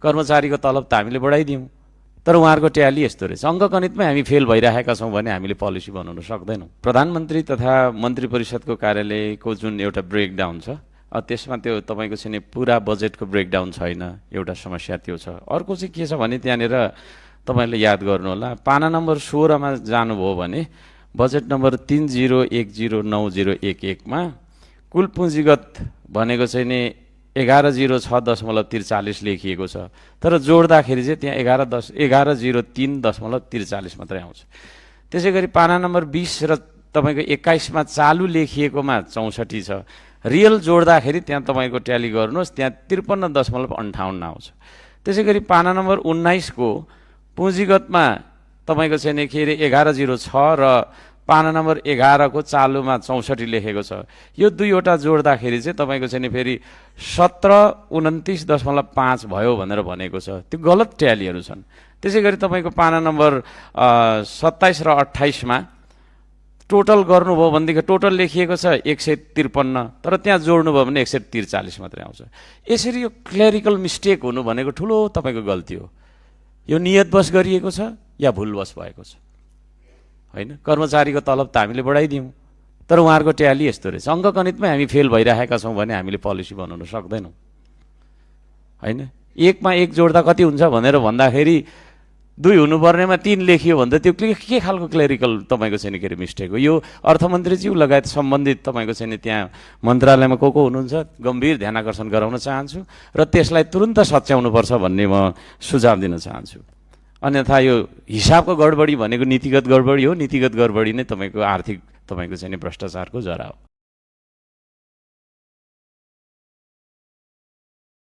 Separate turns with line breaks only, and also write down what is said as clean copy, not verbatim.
कर्मचारीको तलब त हामीले बढाइदियौँ, तर उहाँहरूको ट्याली यस्तो रहेछ। अङ्कगणितमै हामी फेल भइरहेका छौँ भने हामीले पोलिसी बनाउन सक्दैनौँ। प्रधानमन्त्री तथा मन्त्री परिषदको कार्यालयको जुन एउटा ब्रेकडाउन छ, त्यसमा त्यो तपाईँको चाहिँ पुरा बजेटको ब्रेकडाउन छैन, एउटा समस्या त्यो छ। अर्को चाहिँ के छ भने त्यहाँनिर तपाईँले याद गर्नुहोला, पाना नम्बर 16 मा जानुभयो भने बजेट नम्बर 30109011 मा कुल पुँजीगत भनेको चाहिँ नि 1106.43 लेखिएको छ, तर जोड्दाखेरि चाहिँ त्यहाँ 1103.43 मात्रै आउँछ। त्यसै गरी पाना नम्बर 20 र तपाईँको 21 मा चालु लेखिएकोमा 64 छ, रियल जोड्दाखेरि त्यहाँ तपाईँको ट्याली गर्नुहोस्, त्यहाँ 53.58 आउँछ। त्यसै गरी पाना नम्बर 19 को पुँजीगतमा तपाईँको चाहिँ नि के अरे 1106 र पाना नम्बर 11 को चालुमा 64 लेखेको छ। यो दुईवटा जोड्दाखेरि चाहिँ तपाईँको चाहिँ नि फेरि 1729.5 भयो भनेर भनेको छ। त्यो गलत ट्यालीहरू छन्। त्यसै गरी तपाईँको पाना नम्बर 27 र 28 मा टोटल गर्नुभयो भनेदेखि टोटल लेखिएको छ 153, तर त्यहाँ जोड्नुभयो भने 143 मात्रै आउँछ। यसरी यो क्लेरिकल मिस्टेक हुनु भनेको ठुलो तपाईँको गल्ती हो। यो नियतवश गरिएको छ या भुलवश भएको छ होइन। कर्मचारीको तलब त हामीले बढाइदियौँ, तर उहाँहरूको ट्याली यस्तो रहेछ। अङ्कगणितमै हामी फेल भइरहेका छौँ भने हामीले पोलिसी बनाउन सक्दैनौँ होइन। 1 मा 1 जोड्दा कति हुन्छ भनेर भन्दाखेरि 2 हुनुपर्नेमा 3 लेखियो भने त त्यो के खालको क्लेरिकल तपाईँको चाहिँ के अरे मिस्टेक हो। यो अर्थमन्त्रीज्यू लगायत सम्बन्धित तपाईँको चाहिँ त्यहाँ मन्त्रालयमा को हुनुहुन्छ, गम्भीर ध्यानाकर्षण गराउन चाहन्छु र त्यसलाई तुरुन्त सच्याउनुपर्छ भन्ने म सुझाव दिन चाहन्छु। अन्यथा यो हिसाबको गडबडी भनेको नीतिगत गडबडी हो। नीतिगत गडबडी नै तपाईँको आर्थिक तपाईँको चाहिँ भ्रष्टाचारको जरा हो।